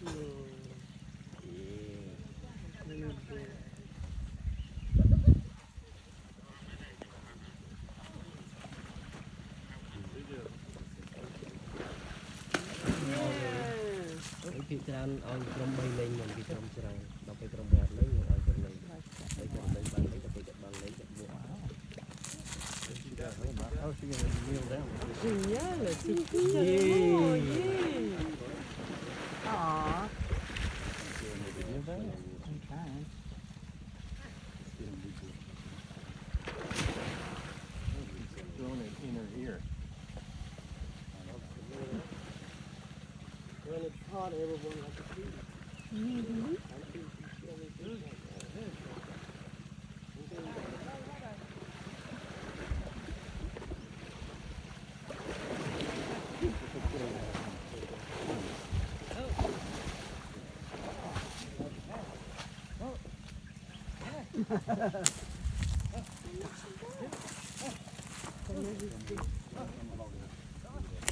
ពីច្រើនឲ្យក្រុម3លេងមិនពីក្រុមច្រើនដល់ពេលក្រុម5លេងឲ្យក្រុមលេងហើយក្រុមលេងបានលេងដល់ពេលគាត់បានលេងគាត់មក Oh, she's gonna kneel down. Geniale, si Aw. Kneel down. I'm trying. Throwing it in her ear. When it's hot, everyone has to see.